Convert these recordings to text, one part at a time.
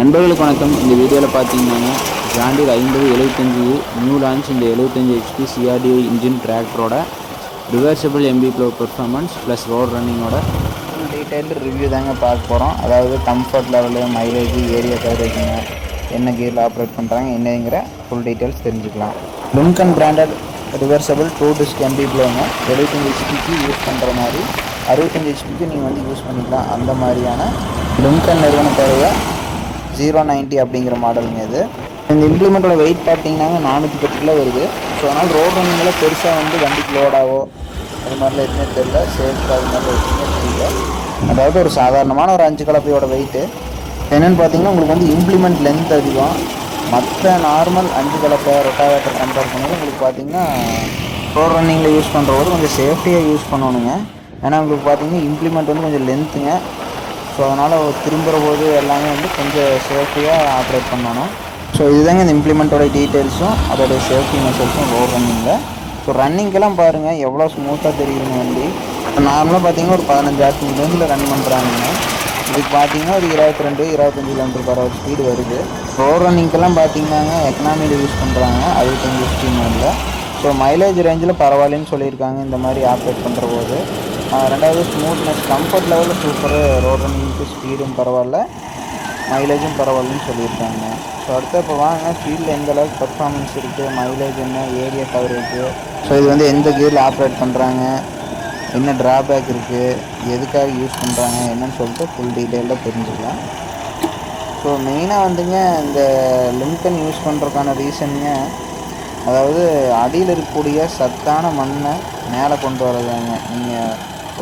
நண்பர்களுக்கு வணக்கம். இந்த வீடியோவில் பார்த்தீங்கன்னா ஜான் டீர் 5075 நியூ லான்ச் இந்த 75 HP CRDI இன்ஜின் டிராக்டரோட reversible MB plough performance plus road ரன்னிங்கோட ஃபுல் டீட்டெயில்டு ரிவ்யூ தாங்க பார்க்க போகிறோம். அதாவது கம்ஃபர்ட் லெவலு, மைலேஜ், ஏரியா கவரேஜுங்க, என்ன கியரில் ஆப்ரேட் பண்ணுறாங்க என்னங்கிற ஃபுல் டீட்டெயில்ஸ் தெரிஞ்சுக்கலாம். லிங்கன் பிராண்டட் ரிவர்சபிள் 2 டிஸ்க் எம்பி ப்ளோங்க 75 HPக்கு யூஸ் பண்ணுற மாதிரி 65 HPக்கு நீங்கள் வந்து யூஸ் பண்ணிக்கலாம். அந்த மாதிரியான லிங்கன் நிறுவனத்தோடைய 090 அப்படிங்கிற மாடலுங்க இது. இந்த இம்ப்ளிமெண்ட்டோட வெயிட் பார்த்தீங்கன்னா 410 கிலோ வருது. ஸோ அதனால் ரோட் ரன்னிங்கில் பெருசாக வந்து வண்டிக்கு லோடாவோ அது மாதிரிலாம் எதுவுமே தெரியல. சேஃப்டி அது மாதிரி எதுவுமே தெரியல. அதாவது ஒரு சாதாரணமான ஒரு 5 கலப்பையோட வெயிட்டு என்னென்னு பார்த்தீங்கன்னா உங்களுக்கு வந்து இம்ப்ளிமெண்ட் லென்த் அதிகம். மற்ற நார்மல் 5 கலப்பை ரொட்டாவேட்டர் கம்பேர் பண்ணி உங்களுக்கு பார்த்தீங்கன்னா ரோட் ரன்னிங்கில் யூஸ் பண்ணுறவங்க கொஞ்சம் சேஃப்டியாக யூஸ் பண்ணணுங்க. ஏன்னா உங்களுக்கு பார்த்தீங்கன்னா இம்ப்ளிமெண்ட் வந்து கொஞ்சம் லென்த்துங்க. ஸோ அதனால் திரும்புகிற போது எல்லாமே வந்து கொஞ்சம் சேஃப்டியாக ஆப்ரேட் பண்ணணும். ஸோ இதுதாங்க இந்த இம்ப்ளிமெண்ட்டோட டீட்டெயில்ஸும் அதோடைய சேஃப்டி மெஷர்ஸும் ரோட் ரன்னிங்கில். ஸோ ரன்னிங்கெல்லாம் பாருங்கள் எவ்வளோ ஸ்மூத்தாக தெரியுதுங்க வண்டி. நார்மலாக பார்த்தீங்கன்னா ஒரு 15 RPM ரேஞ்சில் ரன் பண்ணுறாங்க. இதுக்கு பார்த்தீங்கன்னா ஒரு 22-25 km/h ஸ்பீடு வருது. ரோட் ரன்னிங்கெல்லாம் பார்த்தீங்கன்னாங்க எக்கனாமியில் யூஸ் பண்ணுறாங்க 65 HP மாடலில். ஸோ மைலேஜ் ரேஞ்சில் பரவாயில்லன்னு சொல்லியிருக்காங்க இந்த மாதிரி ஆப்ரேட் பண்ணுற போது. ரெண்டாவது ஸ்மூத்னஸ், கம்ஃபர்ட் லெவலில் சூப்பரு. ரோட் ரன்னிங்க்கு ஸ்பீடும் பரவாயில்ல, மைலேஜும் பரவாயில்லன்னு சொல்லியிருக்காங்க. ஸோ அடுத்து இப்போ வாங்க ஃபீல்டில் எந்த அளவுக்கு பர்ஃபார்மன்ஸ் இருக்குது, மைலேஜ் என்ன, ஏரியா கவரேஜ், ஸோ இது வந்து எந்த கியரில் ஆப்ரேட் பண்ணுறாங்க, என்ன ட்ராபேக் இருக்குது, எதுக்காக யூஸ் பண்ணுறாங்க என்னன்னு சொல்லிட்டு ஃபுல் டீட்டெயிலாக தெரிஞ்சுக்கலாம். ஸோ மெயினாக வந்துங்க இந்த லிங்கன் யூஸ் பண்ணுறதுக்கான ரீசனுங்க, அதாவது அடியில் இருக்கக்கூடிய சத்தான மண்ணை மேலே கொண்டு வரதாங்க. நீங்கள்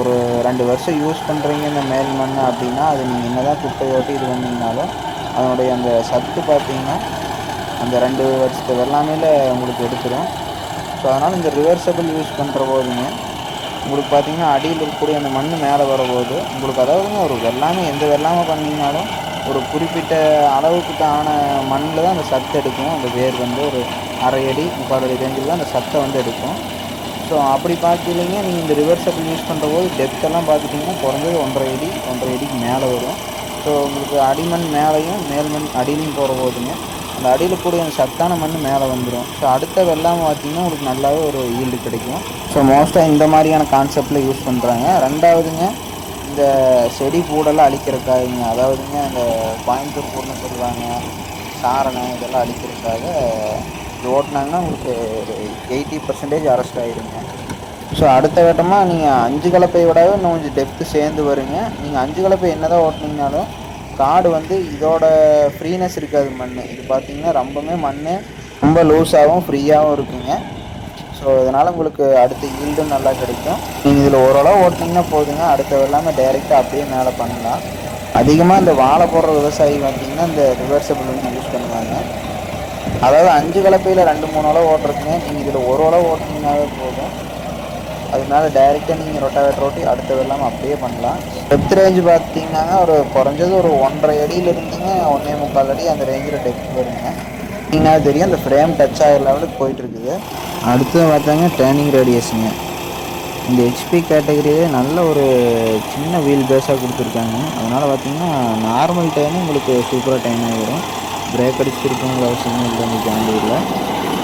ஒரு 2 வருஷம் யூஸ் பண்ணுறீங்க இந்த மேல் மண் அப்படின்னா அது நீங்கள் என்ன தான் குப்பை ஓட்டி இது பண்ணிங்கனாலும் அதனுடைய அந்த சத்து பார்த்தீங்கன்னா அந்த 2 வருஷத்து வெள்ளாமையில் உங்களுக்கு எடுத்துடும். ஸோ அதனால் இந்த ரிவர்சபிள் யூஸ் பண்ணுற போதுங்க உங்களுக்கு பார்த்தீங்கன்னா அடியில் இருக்கக்கூடிய அந்த மண் மேலே வரபோது உங்களுக்கு அதாவதுங்க ஒரு வெள்ளாமை எந்த வெள்ளாமை பண்ணிங்கனாலும் ஒரு குறிப்பிட்ட அளவுக்குத்தான மண்ணில் தான் அந்த சத்து எடுக்கும். அந்த வேர் வந்து ஒரு 1/2 அடி 3/4 அடி ரேஞ்சில் தான் அந்த சத்தை வந்து எடுக்கும். ஸோ அப்படி பார்க்கலைங்க நீங்கள் இந்த ரிவர்சபிள் யூஸ் பண்ணுற போது டெப்த்தெல்லாம் பார்த்துட்டிங்கன்னா குறைஞ்சது 1.5 அடிக்கு மேலே வரும். ஸோ உங்களுக்கு அடிமண் மேலேயும் மேல்மண் அடியிலையும் போகிற போதுங்க அந்த அடியில் கூடிய அந்த சத்தான மண் மேலே வந்துடும். ஸோ அடுத்த வெள்ளாமை பார்த்திங்கன்னா உங்களுக்கு நல்லாவே ஒரு ஈல்டு கிடைக்கும். ஸோ மோஸ்ட்டாக இந்த மாதிரியான கான்செப்டில் யூஸ் பண்ணுறாங்க. ரெண்டாவதுங்க இந்த செடி பூடெல்லாம் அழிக்கிறதுக்காகங்க, அதாவதுங்க இந்த கோயம்புத்தூர் பூடுன்னு சொல்லுவாங்க, சாரணை இதெல்லாம் அழிக்கிறதுக்காக இது ஓட்டினாங்கன்னா உங்களுக்கு 80% அரெஸ்ட் ஆகிடுங்க. ஸோ அடுத்த கட்டமாக நீங்கள் 5 கலப்பை விடவே இன்னும் கொஞ்சம் டெப்த்து சேர்ந்து வருங்க. நீங்கள் 5 கலப்பை என்ன தான் ஓட்டினீங்கனாலும் காடு வந்து இதோட ஃப்ரீனஸ் இருக்காது. மண் இது பார்த்திங்கன்னா ரொம்பவுமே மண் ரொம்ப லூஸாகவும் ஃப்ரீயாகவும் இருக்குங்க. ஸோ இதனால் உங்களுக்கு அடுத்த ஈல்டும் நல்லா கிடைக்கும். நீங்கள் இதில் ஓரளவு ஓட்டினீங்கன்னா போதுங்க, அடுத்த எல்லாமே டைரெக்டாக அப்படியே மேலே பண்ணலாம். அதிகமாக இந்த வாழை போடுற விவசாயி பார்த்திங்கன்னா இந்த ரிவர்சபிள் வந்து யூஸ் பண்ணுவாங்க. அதாவது 5 கலப்பையில் 2-3 அளவு ஓட்டுறதுங்க, நீங்கள் இதில் ஒரு அளவு ஓட்டினீங்கன்னாவே போதும். அதனால டைரெக்டாக நீங்கள் ரொட்டாவேட்டர் ஓட்டி அடுத்த வெள்ளாமல் அப்படியே பண்ணலாம். டெப்த் ரேஞ்சு பார்த்தீங்கன்னா ஒரு குறைஞ்சது ஒரு 1.5 அடியிலிருந்துங்க 1.25 அடி அந்த ரேஞ்சில் டெப்த் வருங்க. நீங்கன்னா தெரியும் அந்த ஃப்ரேம் டச் ஆகிற லெவலுக்கு போயிட்டுருக்குது. அடுத்து பார்த்தாங்க டேர்னிங் ரேடியஸுங்க. இந்த HP கேட்டகரியே நல்ல ஒரு சின்ன வீல் பேஸாக கொடுத்துருக்காங்க. அதனால் பார்த்திங்கன்னா நார்மல் டைமும் உங்களுக்கு சூப்பராக டைம் ஆகிடும். பிரேக் அடிச்சுருக்கவங்க அவசியமே இல்லை இந்த ஜான் டீரில்.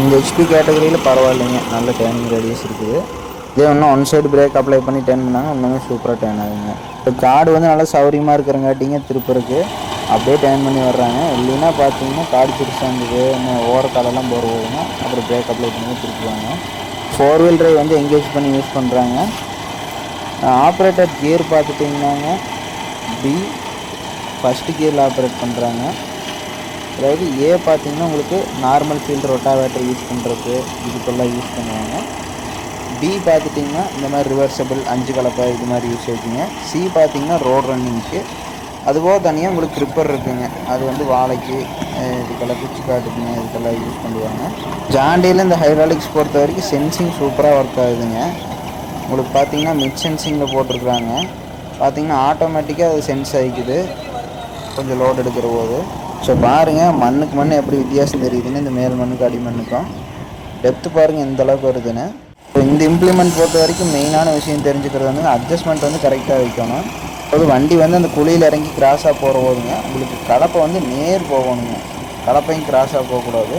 இந்த HP கேட்டகரியில் பரவாயில்லைங்க, நல்ல டேர்னிங் ரேடியஸ் இருக்குது. இதே இன்னும் 1 சைடு பிரேக் அப்ளை பண்ணி டேர்ன் பண்ணாங்க இன்னுமே சூப்பராக டேர்ன் ஆகுங்க. இப்போ காடு வந்து நல்லா சௌரியமாக இருக்கிறங்காட்டிங்க திருப்பருக்கு அப்படியே டேர்ன் பண்ணி வர்றாங்க. இல்லைன்னா பார்த்தீங்கன்னா காடு சிறுசாக இருந்தது இன்னும் ஓரக்காலெல்லாம் போடுவாங்க, அப்புறம் பிரேக் அப்ளை பண்ணி திருப்புவாங்க. 4 வீல் டிரைவ் வந்து எங்கேஜ் பண்ணி யூஸ் பண்ணுறாங்க. ஆப்ரேட்டர் கியர் பார்த்துட்டிங்கன்னாங்க B ஃபஸ்ட்டு கியரில் ஆப்ரேட் பண்ணுறாங்க. அதாவது A பார்த்திங்கன்னா உங்களுக்கு நார்மல் ஃபீல்டு ரொட்டாவேட்டர் யூஸ் பண்ணுறதுக்கு இதுக்கெல்லாம் யூஸ் பண்ணுவாங்க. B பார்த்துட்டிங்கன்னா இந்த மாதிரி ரிவர்சபிள் 5 கலப்பை இது மாதிரி யூஸ் ஆகிக்குங்க. C பார்த்திங்கன்னா ரோட் ரன்னிங்க்கு. அதுபோக தனியாக உங்களுக்கு க்ரிப்பர் இருக்குங்க, அது வந்து வாழைக்கு இதுக்கெல்லாம் குச்சி காட்டுக்குங்க இதுக்கெல்லாம் யூஸ் பண்ணுவாங்க. ஜான் டீரில் இந்த ஹைட்ராலிக்ஸ் பொறுத்த வரைக்கும் சென்சிங் சூப்பராக ஒர்க் ஆகுதுங்க. உங்களுக்கு பார்த்திங்கன்னா மிட் சென்சிங்கில் போட்டிருக்குறாங்க. பார்த்திங்கன்னா ஆட்டோமேட்டிக்காக அது சென்ஸ் ஆகிக்குது கொஞ்சம் லோட் எடுக்கிற போது. ஸோ பாருங்கள் மண்ணுக்கு மண் எப்படி வித்தியாசம் தெரியுதுன்னு இந்த மேல் மண்ணுக்கு அடி மண்ணுக்கும். டெப்த்து பாருங்கள் எந்த அளவுக்கு வருதுன்னு. ஸோ இந்த இம்ப்ளிமெண்ட் பொறுத்த வரைக்கும் மெயினான விஷயம் தெரிஞ்சுக்கிறது வந்து அட்ஜஸ்ட்மெண்ட் வந்து கரெக்டாக வைக்கணும். அது வண்டி வந்து அந்த குழியில் இறங்கி கிராஸாக போகிற போதுங்க உங்களுக்கு கலப்பை வந்து நேர் போகணுங்க, கலப்பையும் கிராஸாக போகக்கூடாது.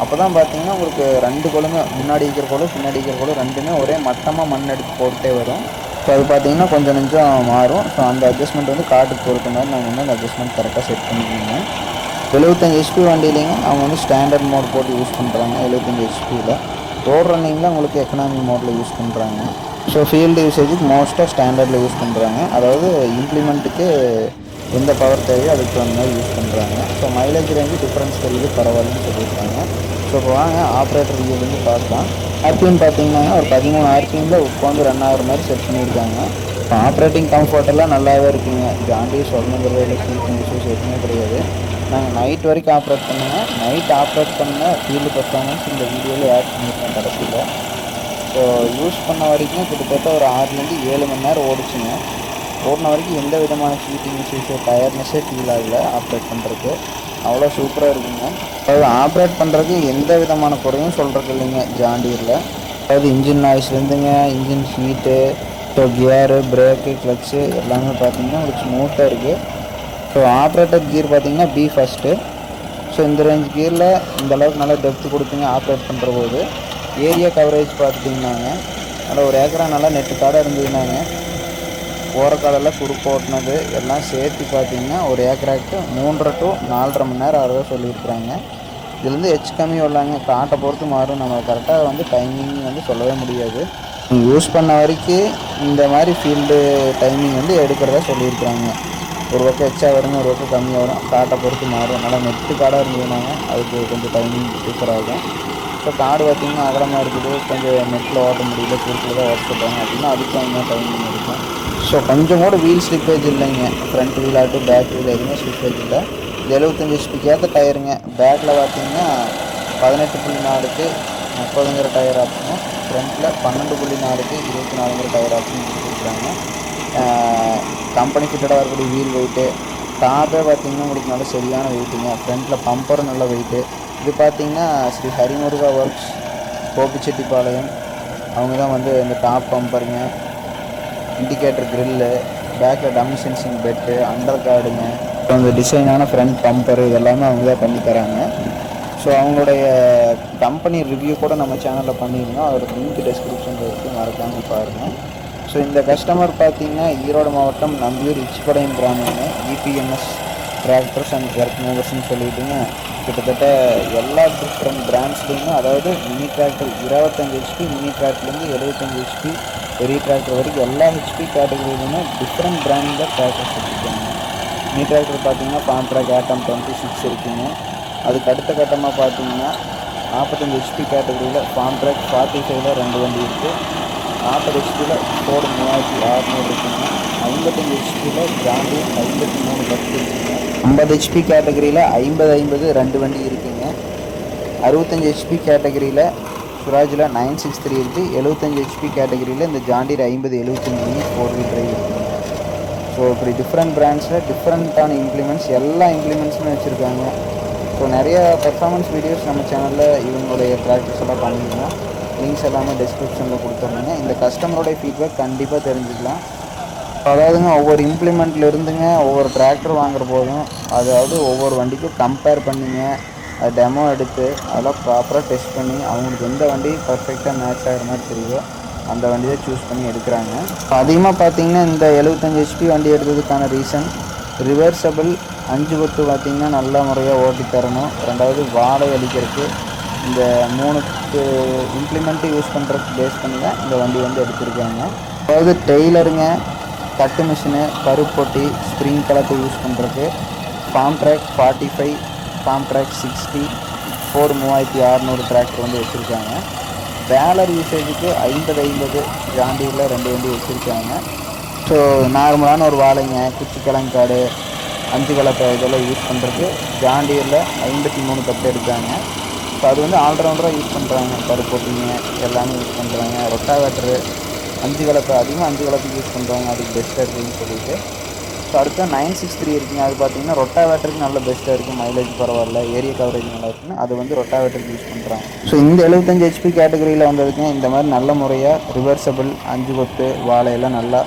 அப்போ தான் பார்த்தீங்கன்னா உங்களுக்கு ரெண்டு கோளுமே முன்னாடி இருக்கிற கோளும் பின்னாடி இருக்கிற கோளும் ரெண்டுமே ஒரே மட்டமாக மண் எடுத்து போட்டே வரும். ஸோ அது பார்த்தீங்கன்னா கொஞ்சம் நெஞ்சம் மாறும். ஸோ அந்த அட்ஜஸ்ட்மெண்ட் வந்து காட்டுக்கு பொறுத்த மாதிரி நாங்கள் வந்து அந்த அட்ஜஸ்ட்மெண்ட் கரெக்டாக செட் பண்ணிக்கோங்க. 75 ஹெச்பி வண்டியிலைங்க அவங்க வந்து ஸ்டாண்டர்ட் மோட் போட்டு யூஸ் பண்ணுறாங்க. 75 ஹெச்பியில் ரோட் ரன்னிங்கில் உங்களுக்கு எக்கனாமி மோடில் யூஸ் பண்ணுறாங்க. ஸோ ஃபீல்டு யூசேஜுக்கு மோஸ்ட்டாக ஸ்டாண்டர்டில் யூஸ் பண்ணுறாங்க. அதாவது இம்ப்ளிமெண்ட்டுக்கு எந்த பவர் தேவையோ அதுக்கு அந்த மாதிரி யூஸ் பண்ணுறாங்க. ஸோ மைலேஜ் ரேஞ்சு டிஃப்ரென்ஸ் தெரியுது பரவாயில்லன்னு சொல்லியிருக்காங்க. ஸோ இப்போ வாங்க ஆப்ரேட்டர் ரிவ்யூலேருந்து பார்க்கலாம். ஆர்பிஎம் பார்த்தீங்கன்னா ஒரு 13 ஆர்பிஎம்மில் உட்காந்து ரன் ஆகிற மாதிரி செட் பண்ணியிருக்காங்க. இப்போ ஆப்ரேட்டிங் கம்ஃபர்ட்டெல்லாம் நல்லாவே இருக்குங்க. ஜாண்டி சொல்லணுங்கிறது இல்லை, ஸ்லீப்பிங் இஷ்யூஸ் எதுவுமே கிடையாது. நாங்கள் நைட் வரைக்கும் ஆப்ரேட் பண்ணுங்க, நைட் ஆப்ரேட் பண்ண ஃபீல்டு பர்ஃபார்மன்ஸ் இந்த வீடியோவில் ஆட் பண்ணியிருக்கேன் கடைசியில். ஸோ யூஸ் பண்ண வரைக்கும் கிட்டத்தட்ட ஒரு 6லேருந்து 7 மணி நேரம் ஓடிச்சுங்க. ஓடின வரைக்கும் எந்த விதமான ஹீட்டிங் இஷ்யூஸோ டயர்னஸே ஃபீல் ஆகலை. ஆப்ரேட் பண்ணுறதுக்கு அவ்வளோ சூப்பராக இருக்குங்க. அதாவது ஆப்ரேட் பண்ணுறதுக்கு எந்த விதமான குறையும் சொல்கிறது இல்லைங்க ஜாண்டியரில். அதாவது இன்ஜின் நாய்ஸ்லேருந்துங்க, engine heat, so gear, brake, clutch எல்லாமே பார்த்திங்கன்னா உங்களுக்கு ஸ்மூத்தாக இருக்குது. ஸோ ஆப்ரேட்டர் கியர் பார்த்திங்கன்னா பி ஃபஸ்ட்டு. ஸோ இந்த ரேஞ்ச் கியரில் இந்தளவுக்கு நல்லா டெப்த்து கொடுத்தீங்க ஆப்ரேட் பண்ணுற போது. ஏரியா கவரேஜ் பார்த்துட்டிங்கன்னாங்க நல்லா ஒரு ஏக்கரா நல்லா நெட்டு காடை இருந்ததுனாங்க. போகிற காலெல்லாம் குறுக்கு ஓட்டினது எல்லாம் சேர்த்து பார்த்திங்கன்னா ஒரு ஏக்கராக்கு 3.5 to 4.5 மணி நேரம் ஆகிறதா சொல்லியிருக்கிறாங்க. இதுலேருந்து ஹெச் கம்மி உள்ளாங்க, காட்டை பொறுத்து மாறும். நம்ம கரெக்டாக வந்து டைமிங் வந்து சொல்லவே முடியாது. யூஸ் பண்ண வரைக்கும் இந்த மாதிரி ஃபீல்டு டைமிங் வந்து எடுக்கிறதா சொல்லியிருக்கிறாங்க. ஒரு பக்கம் எச்சா வருங்க, ஒரு பக்கம் கம்மியாக வரும், காட்டை பொறுத்து மாறும். நல்லா நெட்டு காடாக இருந்ததுனாங்க அதுக்கு கொஞ்சம் டைமிங் டிஃபர் ஆகும். இப்போ காடு பார்த்திங்கன்னா அகலமாக இருக்குது, கொஞ்சம் நெட்டில் ஓட்ட முடியல, குறுக்கில் தான் ஓட்ட சொல்கிறாங்க அப்படின்னா அதுக்கு தகுந்த டைமிங் இருக்கும். ஸோ கொஞ்சம் கூட வீல் ஸ்லிப்பேஜ் இல்லைங்க. ஃப்ரண்ட் வீல் ஆகட்டும் பேக் வீல் எதுவுமே ஸ்லிப்பேஜ் இல்லை. இது 75 ஹெச்பிக்கு ஏற்ற டயருங்க. பேக்கில் பார்த்திங்கன்னா 18.4க்கு 30ங்கிற டயர் ஆப்ஷனும், ஃப்ரண்ட்டில் 12.4க்கு 24ங்கிற டயர் ஆப்ஷன் கொடுத்துருக்குறாங்க. கம்பெனி ஃபிட்டடாக இருக்கக்கூடிய வீல் வெயிட்டு, டாப்பே பார்த்திங்கன்னா உங்களுக்கு நல்ல சரியான வெயிட்டுங்க. ஃப்ரண்ட்டில் பம்பரும் நல்ல வெயிட்டு. இது பார்த்திங்கன்னா ஸ்ரீ ஹரிமுருகா ஒர்க்ஸ் கோபிச்செட்டிப்பாளையம் அவங்க தான் வந்து இந்த டாப் பம்பருங்க, இண்டிகேட்டர் க்ரில்லு, பேக்கில் டம்மி சென்சிங் பெட்டு, அண்டர் கார்டுங்க, இந்த டிசைனான ஃப்ரண்ட் பம்பரு இதெல்லாமே அவங்க தான் பண்ணி தராங்க. ஸோ அவங்களுடைய கம்பெனி ரிவ்யூ கூட நம்ம சேனலில் பண்ணியிருந்தோம். அதோட லிங்க் டிஸ்கிரிப்ஷனில் இருக்குது, மறக்காமல் பாருங்கள். ஸோ இந்த கஸ்டமர் பார்த்திங்கன்னா ஈரோடு மாவட்டம் நம்பியூர் இச்சிப்பாளையம் கிராமங்க. இபிஎம்எஸ் டிராக்டர்ஸ் அண்ட் ஒர்க் மூவர்ஸ்ன்னு சொல்லிட்டுங்க கிட்டத்தட்ட எல்லா டிஃப்ரெண்ட் பிராண்ட்ஸ்லேயுமே, அதாவது மினி டிராக்டர் 25 ஹெச்பி, மினி டிராக்டர்லேருந்து 75 ஹெச்பி, பெரிய டிராக்டர் வரைக்கும் எல்லா ஹெச்பி கேட்டகரியிலுமே டிஃப்ரெண்ட் பிராண்டில் டிராக்டர்ஸ் வச்சுருக்காங்க. மினி டிராக்டர் பார்த்திங்கன்னா ஃபார்ம் ட்ராக் ஆட்டம் 26 இருக்குங்க. அதுக்கு அடுத்த கட்டமாக பார்த்திங்கன்னா 45 ஹெச்பி கேட்டகரியில் ஃபார்ம் ட்ராக் 45ல் 2 வண்டி இருக்குது. 40 ஹெச்பியில் ஃபோர்டு 3600 இருக்குங்க. 55 ஹெச்பியில் ஜாண்டி 5310 இருக்குங்க. 50 ஹெச்பி கேட்டகரியில் 50 2 வண்டி இருக்குங்க. 65 ஹெச்பி கேட்டகரியில் சுராஜில் 963 இருக்குது. 75 ஹெச்பி கேட்டகரியில் இந்த ஜாண்டியர் 5075 4 வீல் டிரைவ் இருக்குங்க. ஸோ இப்படி டிஃப்ரெண்ட் பிராண்ட்ஸில் டிஃப்ரெண்ட்டான இம்ப்ளிமெண்ட்ஸ் எல்லா இம்ப்ளிமெண்ட்ஸுமே வச்சுருக்காங்க. ஸோ நிறைய பர்ஃபார்மன்ஸ் வீடியோஸ் நம்ம சேனலில் இவங்களுடைய ப்ராக்டிஸ் எல்லாம் பண்ணியிருந்தோம். லிங்க்ஸ் எல்லாமே டிஸ்கிரிப்ஷனில் கொடுத்துருந்தேங்க. இந்த கஸ்டமருடைய ஃபீட்பேக் கண்டிப்பாக தெரிஞ்சுக்கலாம். அதாவதுங்க ஒவ்வொரு இம்ப்ளிமெண்ட்டில் இருந்துங்க ஒவ்வொரு டிராக்டர் வாங்குற போதும், அதாவது ஒவ்வொரு வண்டிக்கும் கம்பேர் பண்ணிங்க, அது டெமோ எடுத்து அதெல்லாம் ப்ராப்பராக டெஸ்ட் பண்ணி அவங்களுக்கு எந்த வண்டி பர்ஃபெக்டாக மேட்ச் ஆகிற மாதிரி தெரியுதோ அந்த வண்டியை சூஸ் பண்ணி எடுக்கிறாங்க. அதிகமாக பார்த்திங்கன்னா இந்த 75 ஹெச்பி வண்டி எடுத்ததுக்கான ரீசன் ரிவர்சபிள் 5 கொத்து பார்த்திங்கன்னா நல்ல முறையாக ஓட்டி தரணும். ரெண்டாவது வாடகை அளிக்கிறதுக்கு இந்த 3 இம்ப்ளிமெண்ட்டு யூஸ் பண்ணுறதுக்கு பேஸ் பண்ணி தான் இந்த வண்டி வந்து எடுத்திருக்காங்க. அதாவது டெய்லருங்க, கட்டு மிஷினு, பருப்பொட்டி, ஸ்ப்ரிங் கலத்தை யூஸ் பண்ணுறதுக்கு Farmtrac 45, Farmtrac 60, Ford 3600 tractor வந்து வச்சுருக்காங்க. பேலர் யூசேஜுக்கு 50 ஜாண்டியில் 2 வண்டி வச்சுருக்காங்க. ஸோ நார்மலான ஒரு வாழைங்க, குச்சிக்கிழங்காடு, 5 கலப்பை இதெல்லாம் யூஸ் பண்ணுறதுக்கு ஜாண்டியரில் 5310 எடுத்தாங்க. ஸோ அது வந்து ஆல்ரவுண்டராக யூஸ் பண்ணுறாங்க. பருப்பொட்டிங்க எல்லாமே யூஸ் பண்ணுறாங்க. ரொட்டாவேட்டரு 5 கலப்பை அதிகமாக 5 கலப்பைக்கு யூஸ் பண்ணுறாங்க, அதுக்கு பெஸ்ட்டாக இருக்குதுன்னு சொல்லிட்டு. ஸோ அடுத்து 963 இருக்குங்க. அது பார்த்திங்கன்னா ரொட்டாவேட்டருக்கு நல்ல பெஸ்ட்டாக இருக்குது, மைலேஜ் பரவாயில்ல, ஏரியா கவரேஜ் நல்லா இருக்குன்னு அது வந்து ரொட்டாவேட்டருக்கு யூஸ் பண்ணுறாங்க. ஸோ இந்த 75 ஹெச்பி கேட்டகரியில் வந்ததுக்குங்க இந்த மாதிரி நல்ல முறையாக ரிவர்சபிள் 5 கொத்து வாழையெல்லாம் நல்லா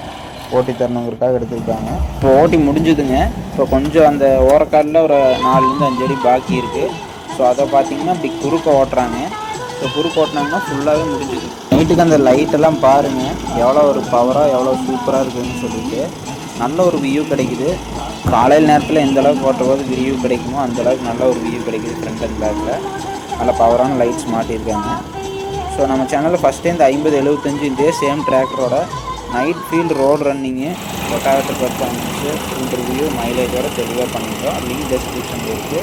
ஓட்டி தரணுங்கிறதுக்காக எடுத்துருக்காங்க. இப்போ ஓட்டி முடிஞ்சுதுங்க. இப்போ கொஞ்சம் அந்த ஓரக்காலில் ஒரு 4 5 அடி பாக்கி இருக்குது. ஸோ அதை பார்த்தீங்கன்னா இப்படி குறுக்க ஓட்டுறாங்க. ஸோ குறுக்க ஓட்டினாங்கன்னா ஃபுல்லாகவே முடிஞ்சுது. நைட்டுக்கு அந்த லைட்டெல்லாம் பாருங்கள் எவ்வளோ ஒரு பவராக எவ்வளோ சூப்பராக இருக்குதுன்னு சொல்லிட்டு நல்ல ஒரு வியூ கிடைக்குது. காலையில் நேரத்தில் எந்த அளவுக்கு ஓட்டும்போது வியூ கிடைக்குமோ அந்தளவுக்கு நல்ல ஒரு வியூ கிடைக்குது. ஃப்ரண்ட் அண்ட் பேக்கில் நல்ல பவரான லைட்ஸ் மாட்டியிருக்காங்க. ஸோ நம்ம சேனலில் ஃபஸ்ட்டே இந்த 5075 இதே சேம் டிராக்டரோட night field road running rotavator performance interview மைலேஜோட தெளிவாக பண்ணிட்டோம். லிங்க் டிஸ்கிரிப்ஷனில் இருக்குது.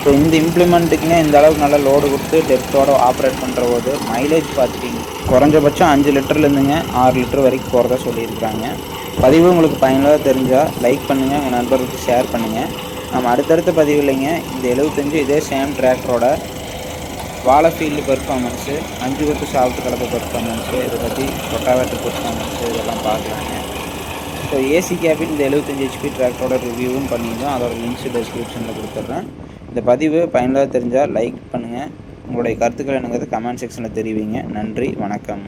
ஸோ இந்த இம்ப்ளிமெண்ட்டுக்குங்க இந்த அளவுக்கு நல்லா லோடு கொடுத்து டெப்த்தோடு ஆப்ரேட் பண்ணுற போது மைலேஜ் பார்த்துட்டிங்க குறைஞ்சபட்சம் 5 லிட்டர்லேருந்துங்க 6 லிட்டர் வரைக்கும் போகிறதா சொல்லியிருக்காங்க. பதிவு உங்களுக்கு பயனுள்ளதாக தெரிஞ்சால் லைக் பண்ணுங்கள், உங்கள் நண்பர்களுக்கு ஷேர் பண்ணுங்கள். நம்ம அடுத்தடுத்த பதிவு இல்லைங்க இந்த 75 இதே சேம் டிராக்டரோட வாழை ஃபீல்டு பெர்ஃபார்மன்ஸு 5 கொத்து சால்ட் கலப்பு பெர்ஃபார்மன்ஸு இதை பற்றி ரொட்டாவேட்டர் பெர்ஃபார்மன்ஸு இதெல்லாம் பார்க்கலாங்க. ஸோ ஏசி கேபின் இந்த 75 HP டிராக்டரோட ரிவ்யூவும் பண்ணியிருந்தோம். அதோட லிங்க்ஸ் டிஸ்கிரிப்ஷனில் கொடுத்துட்றேன். இந்த பதிவு பயனுள்ளதாக தெரிஞ்சால் லைக் பண்ணுங்கள். உங்களுடைய கருத்துக்கள் எனக்கு கமெண்ட் செக்ஷனில் தெரிவிங்க. நன்றி, வணக்கம்.